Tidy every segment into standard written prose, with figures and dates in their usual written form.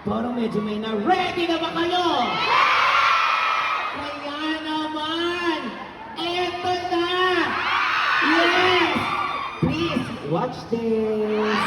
Parang medyo may na. Ready na ba kayo? Kaya naman, eto na! Yes! Please, watch this!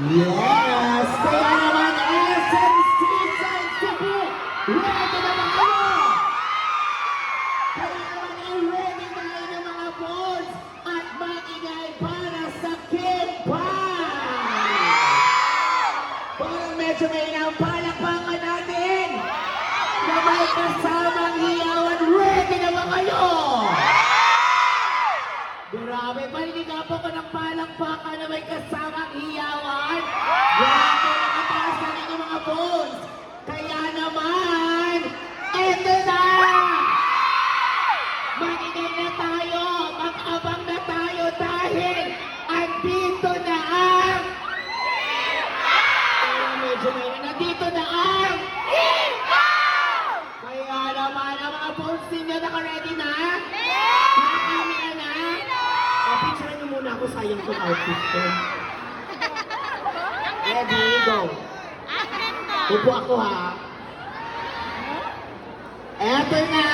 Yes! Kaya naman, SM Season Cebu! Ready na ba kayo? Kaya naman, ready na inyong mga balls at mag-ingay para sa Kimpan! Parang medyo may inampalakpakan natin na may kasamang hiyawan. Ready na ba kayo? Grabe, paninig po ko ng palakpakan na may kasamang hiyawan. Grabe, nakataas na ninyo mga bones. Kaya naman, eto na! Maningay na tayo, mag-abang na tayo dahil andito na ang... Medyo may nandito na ang... Kaya naman, ang mga bones ninyo naka-ready na? Naka-camera na? Picturean niyo muna ako, sayang kong outfit ko. Ready, go. Upo ako ha. Eto na.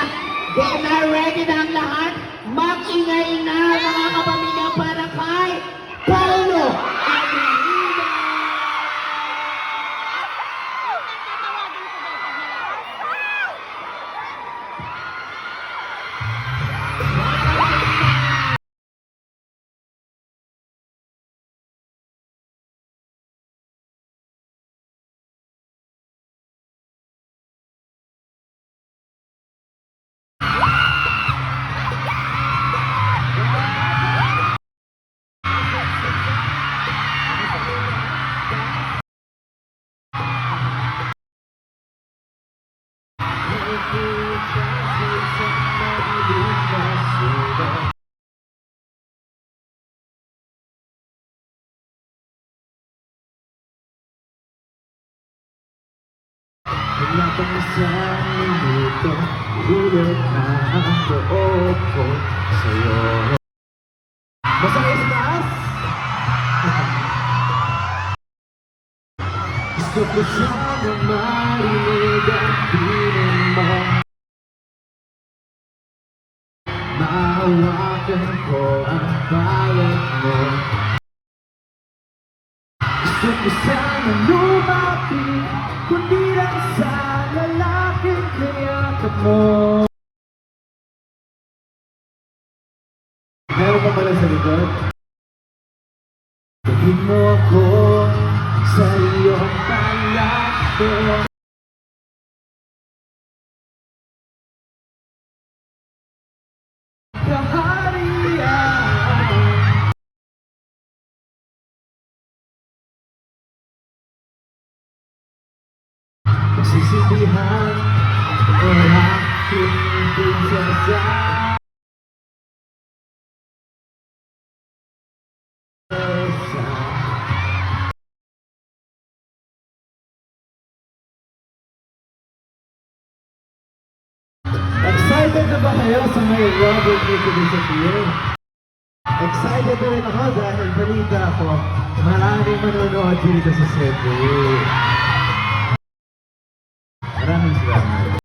Get na, ready na ang lahat. Mag-ingay na mga kapamilya para kay Paulo Aguilera. Wala pang isang minuto, hulog na ang loob ko sa'yo. Masakay sa taas! Gusto ko sana marinig ang piling mo. Mahawakan ko ang balot mo. Gusto ko sana lumapit, kundi lang sa lalaking kayakap mo. Kasama pa pala sa likod. Tingin mo ako sa iyong palaso. Kaharian. Sisibihan o aking prinsesa. Excited na ba kayo sa may Robert Nicholas Appeal? Excited na rin ako dahil balita ko maraming manonood dito sa Cebu. Maraming salamat.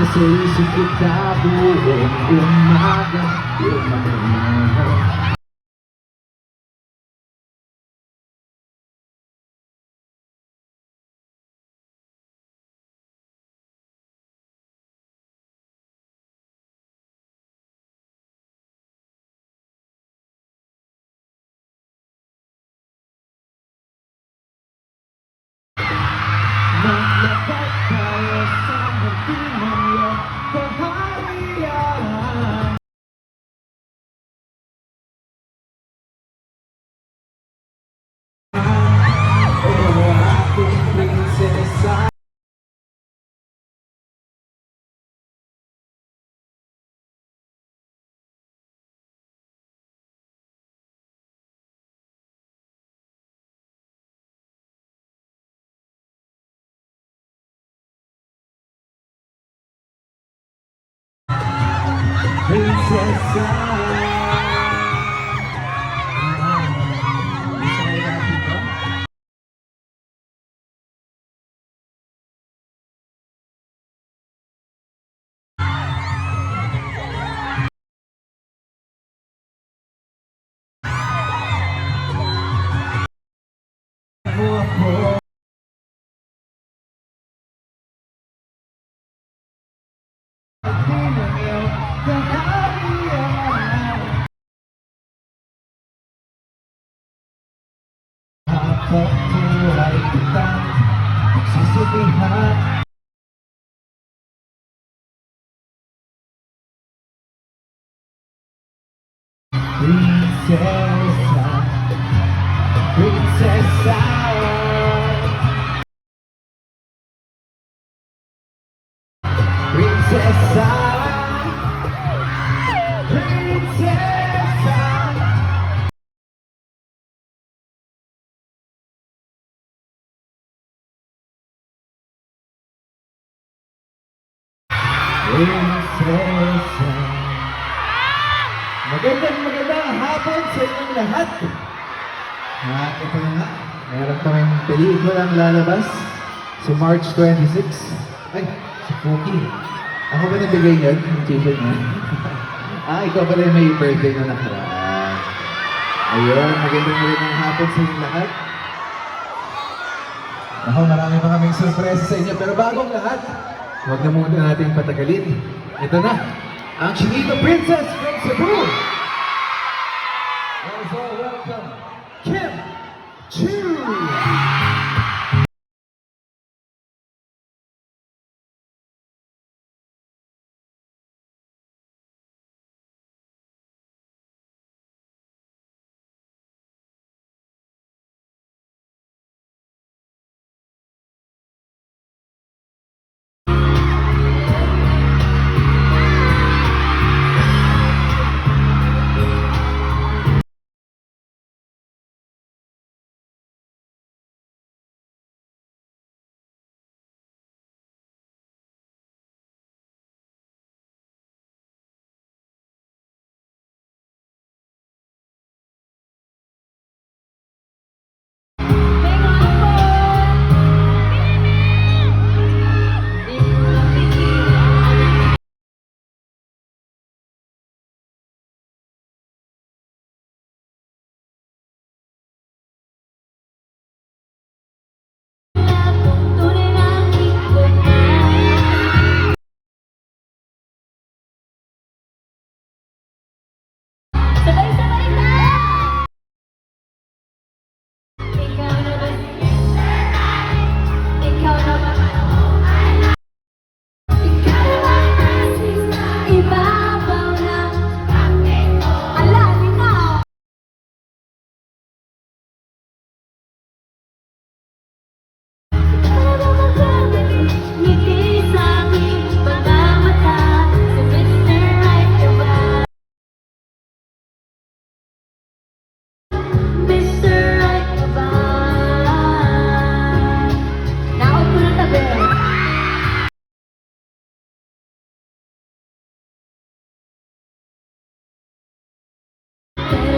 Sa isip kita buong umaga, maglakad tayo sa magtinong kaharian. O aking prinsesa. Prinsesa. Pagkuhay kita, sisipihan. Prinsesa, prinsesa. Prinsesa, prinsesa. Prinsesa. Magandang hapon sa inyong lahat. At ito na nga, meron kaming pelikulang lalabas sa March 26. Ay, si Pookie. Ako ba nabigay yun? Yung t-shirt niya? Ikaw pala yung may birthday na nakaraan. Ayun, magandang hapon sa inyong lahat. Ako, marami pa kaming surprise sa inyo. Pero bagong lahat, huwag na muna natin patagalin. Ito na, ang Chinito Princess from Cebu. Let's all welcome Kim Chiu.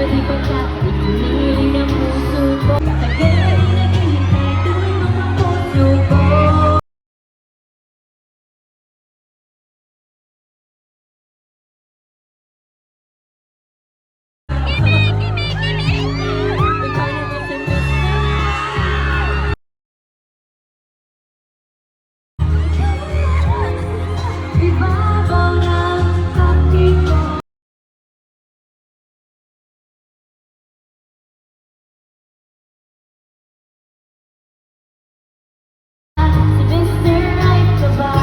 di ko ka ituloy ng puso ko. Katagal naghihintay tuloy mga puso ko. Ikaw naman si Mr. Ibabaw ng kape ko. Si Mr. Right ka ba?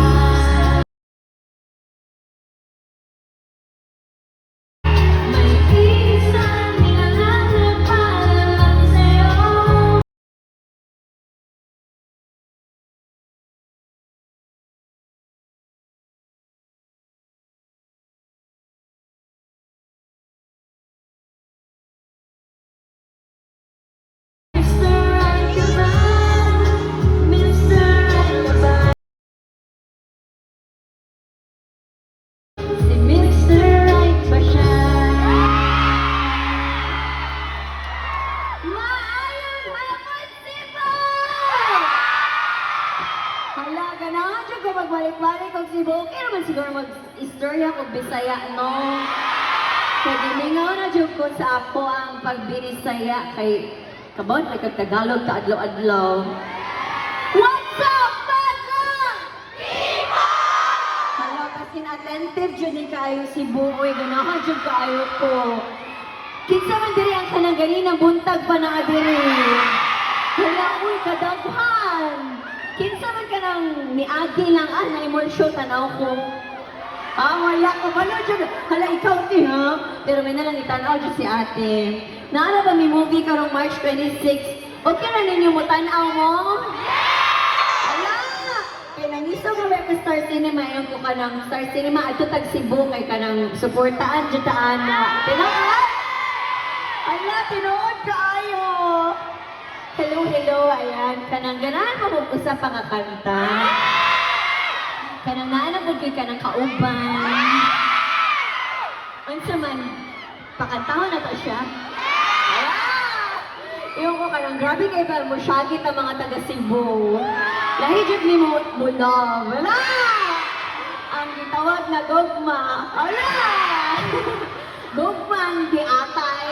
May isang nilalang para lang sa'yo. Mr. Right ka ba? Mr. Right ka ba? Si Mr. Right ba siya? Maayong hapon, Cebu! Hala, ganahan siya ko magbalik-balik kung Cebu. Okay naman siguro mag-istorya kung Bisaya, no? Kaya gimingaw na dyan ko sa ako ang pagbinisaya kay kabon, kay Tagalog ka adlaw-adlaw. What's up, Baga? Hala, kasi attentive dyan ni kaayo Cebu. Uy, ganahan dyan kaayo ko. Kinsa man diri ang kanang ganina buntag pa na diri. Hala, uy, kadaghan. Kinsa man kanang niagi lang na emulsyon tanaw ko. Wala ko ba dyan? Hala, ikaw ti ha? Pero may nalang itanaw dyan si ate. Naala ba may movie karong March 26? Okay na ninyo mo tanaw mo? Hala! Pinangiso ko ba Star Cinema? Ayon ko ka ng Star Cinema. Ato tag Cebu kay ka ng suportaan dyan taan na. Tinood? Hala, tinood ka ayo! Hello, hello, ayan. Kanang ganahan mo mag-usap pa nga kanta. Kanang naanapod kay ka ng kauban. Unsa man, pakantahon na to siya. Iyon ko kanang grabe kay ba mo syagit ang mga taga Cebu. Lahi jud ni mo love. Wala! Ang gitawag na gugma. Wala! Gugma ang giatay.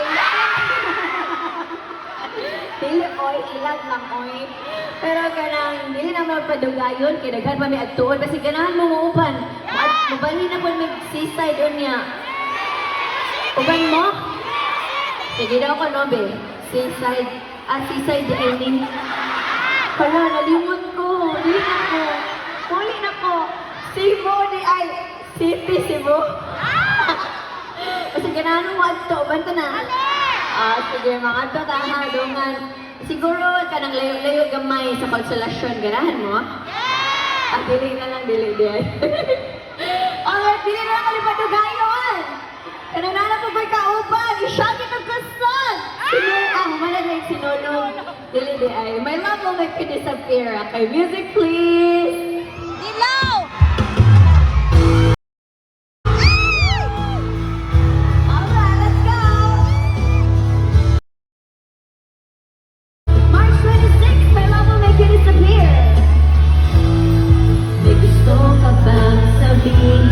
Dili oy, ilag lang oy. Pero kanang dili na magpadugayon kay daghan pa may adtuon kasi ganahan mo muuban. Mabali na po may seaside unya. Uban mo? Sige daw ko no be. Seaside, seaside dining. Hala, nalimot ko. Dili na ko. Huli na ko. Cebu di ay. City Cebu. Kasi ganahan mo adto. Uban ko na. Sige, mga to, tahanungan. Siguro ka nang layo-layo gamay sa konsolasyon. Ganahan mo? Dili na lang, dili. Alright, dili na lang kalipadugayon. Kananala po ba'y kauban? Isyagit ang kasan! Malagay sinulong. Dili ay. My love will make you disappear. Okay, music please! Ilaw! Alright, let's go! March 26, my love will make you disappear. May gusto ka bang sabihin?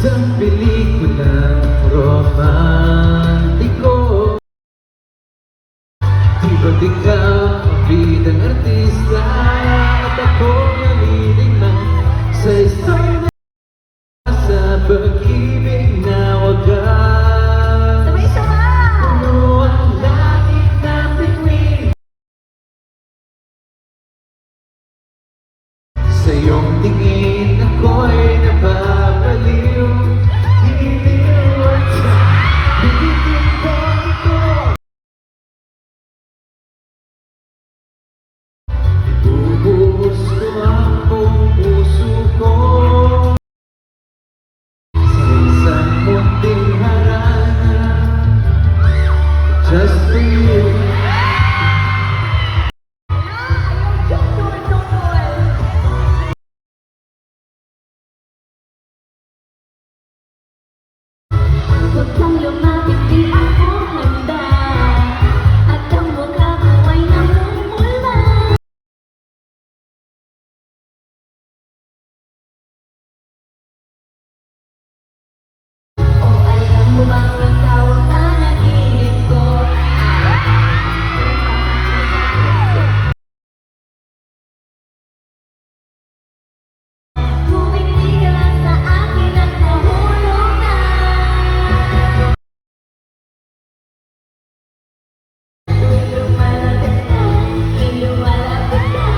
Isang pelikulang romantiko. Di ba't ikaw ang bidang artista at ako naliling na sa isang sa pag-ibig na wagas. Sabay-sabay! Ano ang langit ng bituin? Sa iyong tingin ako'y napapaliw. Giliw at sa bibigin ko ito. Ibubuhos ko ang buong puso ko sa isang munting harana. Just for you. Huwag kang lumapit, di ako handa. At ang mukha ko ay namumula. O alam mo bang ikaw ang panaginip ko? Bumiti ka lang sa akin at nahulog na. Lumalapit ka, lumalapit ka.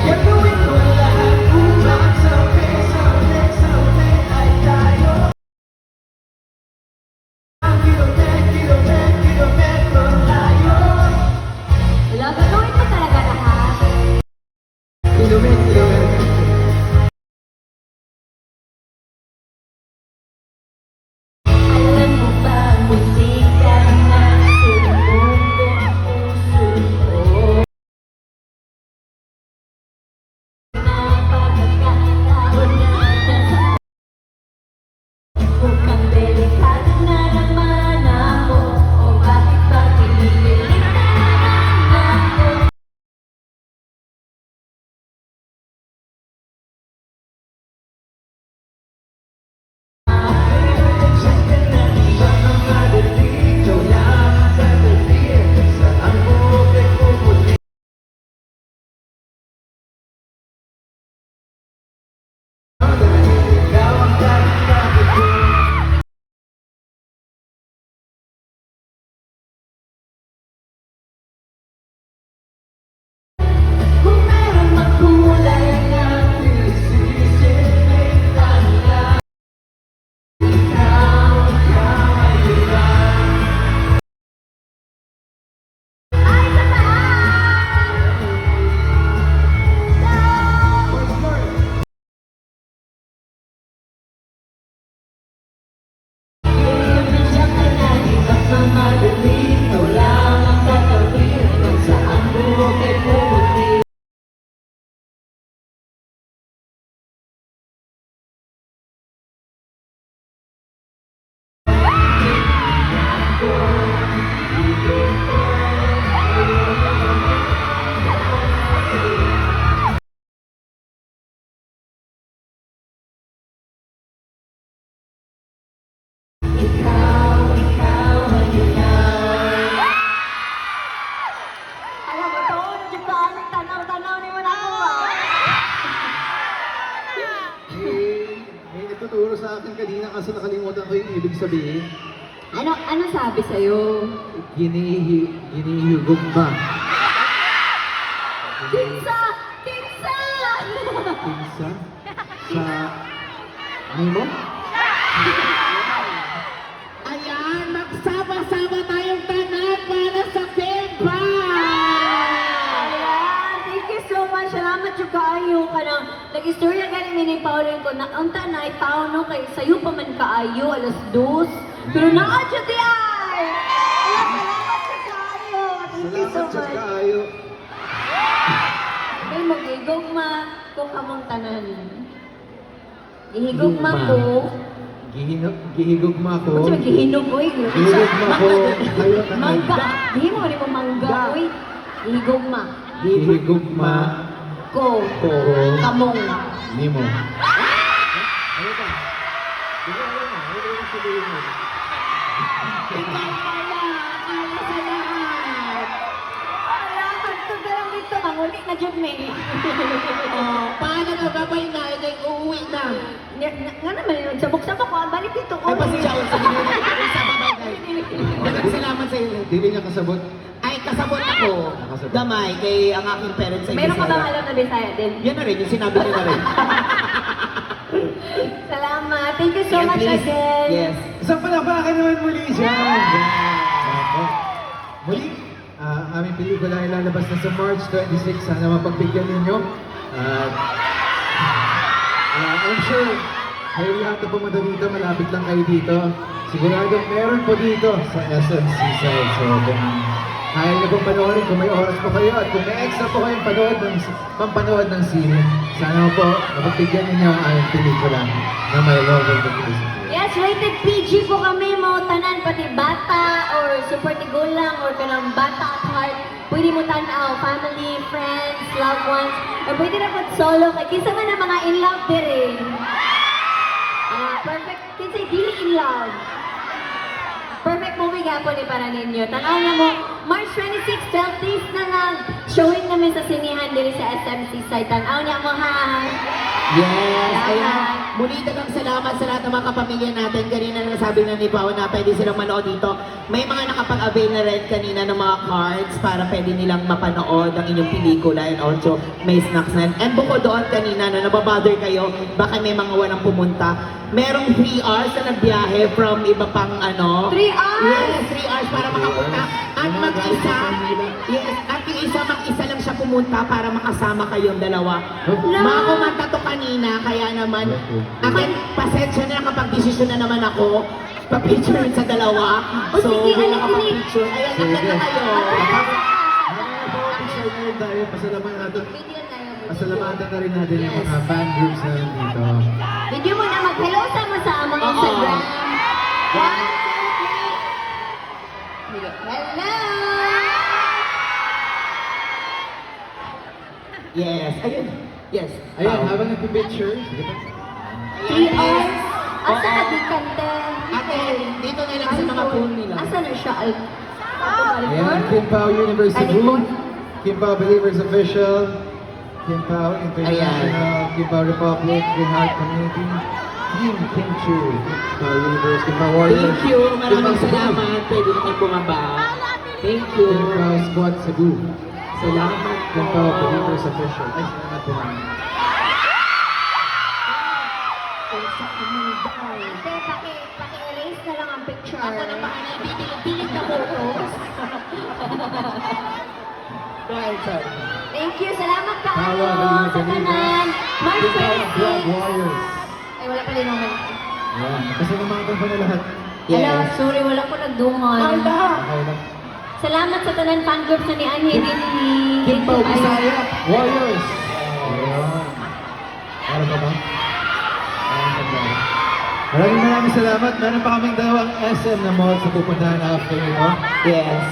Gagawin ko lahat upang someday ay tayo. Ang kilometro layo. Wala, gagawin mo talaga lahat. Kilometro. Alam mo ba, muntik ka na sumuko ang puso ko. Napakakataon na mukhang delikado na naman ako. O bakit ba pinipilit na naman ako? Kung meron magkulay na sisisiling tanda, ikaw ay iba. Ay, sa Bibigyan ka na ibang mamadali, ikaw lang ang tatawid kung saan buhok ay puputi. Ikaw ay ikaw. Alam mo to, nandito ka, tanaw-tanaw ni mo na ako May nagtuturo sa akin kanina kaso nakalimutan ko yung ibig sabihin. Ano sabi sa'yo? Hinihigog ba? Pinsa! Pinsa! Pinsa? Sa... Ano mo? Ayan, magsama-sama tayong tanan para sa Kempa! Ayan, thank you so much salamat yung kaayo ka na. Nag-istorya ka ni Mini Paulo ko na ang tanay tao no kay sayo pa man kaayo alas 2. Pero naadyo di ay. Salamat yung kaayo. Thank you so Salamat sa much. kaayo. Kay magigugma ko kamong tanan. Ihigugma ko. Gihigugma ko. Kasi magihinog ko eh. Gihigugma ko. Kayo na Mangga. Di mo rin mo mangga. Uy. Ihigugma. Gihigugma Ko. ko. Kamong. Nimo. Ano ba? Di ko alam na. Ano yung sabihin mo? Ikaw pala, kaya sa lahat. Salamat ko lang dito. Manguli na dyan me. Oh, paano na babay na? Ikay uuwi na. Nga naman yun. Sabok-sabok ko. Balik dito ko. Ay, pasensya ko sa ginagawa sa babay. Dagang salamat sa iyo. Dili niya kasabot. Ay, kasabot ako. Nakasabot. Damay kay ang aking parents ay Meron ka Bisaya. bang alam na Bisaya din? Yan na rin, yung sinabi niyo na rin. Salamat. Thank you so Yes, much please. again. Yes. Isang palakpakan naman muli dyan. Opo. Muli, aming pelikula ay lalabas na sa March 26. Sana mapagbigyan ninyo. At I'm sure, kayo lahat na pumunta dito, malapit lang kayo dito. Sigurado meron po dito sa SM Seaside. So kung kaya niyo pong panoorin, kung may oras po kayo at kung may extra po kayong pampanood ng sine, sana po mapagbigyan ninyo ang aming pelikula na may logo ng Philippines. Yes, rated PG po kami, mga tanan, pati bata, or super tigulang, or kanang bata at heart. Pwede mo tanaw, family, friends, loved ones, or pwede na po solo, kay kinsa man ang mga in love din. Perfect, kinsa dili in love. Perfect movie nga po ni para ninyo. Tanaw na mo, March 26, 12 days na lang. Showing namin sa sinihan diri sa SMC site. Tanaw niya mo ha. Yes, Salamat. kaya muli talagang salamat sa lahat ng mga kapamilya natin. Kanina na nasabi na ni Pao na pwede silang manood dito. May mga nakapag-avail na rin kanina ng mga cards para pwede nilang mapanood ang inyong pelikula and also may snacks na. And bukod doon kanina na nababother kayo, baka may mga walang pumunta. Merong 3 hours na nagbiyahe from iba pang ano. 3 hours? Yes, 3 hours para makapunta. At mag-isa, yes, at yung isa mag-isa lang siya pumunta para makasama kayong dalawa. Mga kumanta to kanina, kaya naman, akin, pasensya na kapag desisyon na naman ako, pa-picture sa dalawa. O, So, sige, wala ka alig-alig. pa-picture. Ayan, agad na kayo. Mamaya po, picture na rin tayo. Pasalamatan na rin natin yung mga fan groups na nandito. Video mo na mag-hello sama sa among Oo. Instagram. 1, 2, 3. Hello! Yes, ayun. Yes. Ayan, Pao. habang nagpipicture, sige pa. 3 hours. Asa Oo. na di kante? Ate, dito na lang sa mga phone nila. Asa na siya? Ayan, Kim Pao Universe Cebu, Kim Pao Believers Official, Kim Pao International, Kim Pao Republic, Green Heart Community, Team Kim Chu, Kim Pao Universe, Kim Pao Warriors, Thank you. Maraming Kim Pao Cebu, salamat. Pwede na kayo bumaba. Thank you. Kim Pao Squad Cebu, Salamat Kim Pao Believers Official. Ay, salamat po namin. Ate, paki-erase na lang ang picture. Ako na mga naibibilig na photos. Go ahead, sir. Thank you. Salamat ka Tawa, kayo Believers, sa tanan. March Kim Pao Blood 26. Warriors. Ay, wala pala naman. Ayan, pasalamatan po na lahat. Hello, sorry, wala ko nagdungan. Okay lang. Salamat sa tanan fan group sa ni Anhe din ni Kim Pao Bisaya. Warriors! Ayan. Para ba ba? Ayan, pagdara. Maraming salamat. Meron pa kaming dalawang SM na mall sa pupuntahan after ito. Yes.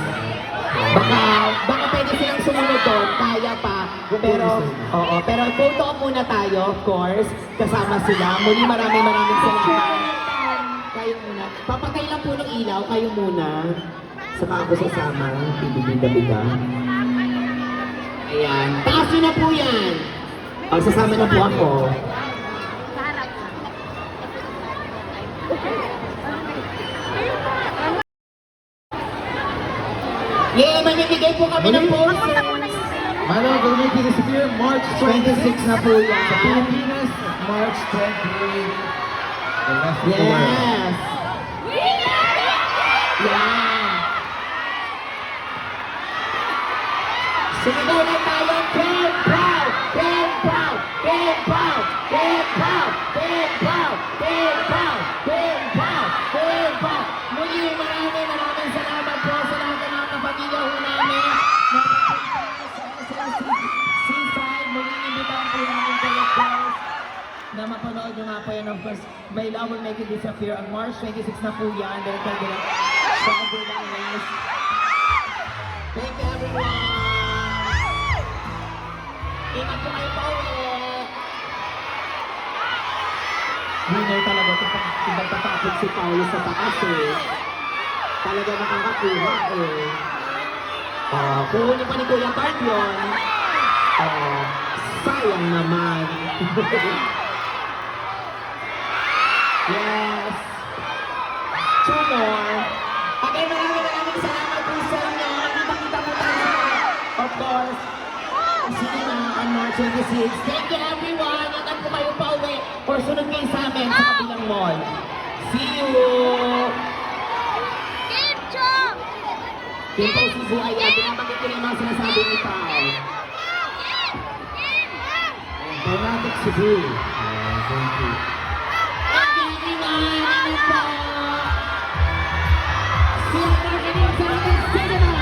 Baka pwede silang sumunod doon, kaya pa. Pero, oo, pero photo muna tayo, of course, kasama sila. Muli maraming salamat. Kayo muna. Papatay lang po ng ilaw, kayo muna. Saka ako sasama, bibigyan-biga. Ayan. Taas nyo na po yan. O, sasama na po ako. Yeah, manibigay po kami ng poses. Mano, gawin disappear March 26 na po yan. Sa yan. Pilipinas, March 28. The rest of the world. Yes. Yan. Sumigaw na tayo, proud, proud. Big Pow! Big Pow! Big Pow! Big Pow! Big Pow! Big Pow! Muli, maraming salamat po sa lahat ng mga kapamilya ho namin. Seaside, muli imbitahan po namin kayo guys na mapanood nyo nga po yan. Of course, My Love Will Make It Disappear. Ang March 26 na po yan. Director nila. Sabi na guys. Thank you everyone! Ingat po kayo pa ulit! Winner talaga ito pag nagtatapos si Paolo sa taas eh. Talaga nakakakuha eh. Kukunin pa ni Kuya Bart yun. Sayang naman. Yes. Two more. Again, maraming salamat po sa inyo. Nakita-kita po tayo. Of course. Sige na, on March 26. Thank you everyone. Ingat po kayo pa uwi. Or sunod kayo sa amin sa kabilang mall. See you! Kim po si Buhay. Binabanggit ko na yung mga sinasabi ni Pao. Dramatic Cebu. Thank you. Thank you everyone. Ingat po. See you again sa ating cinema.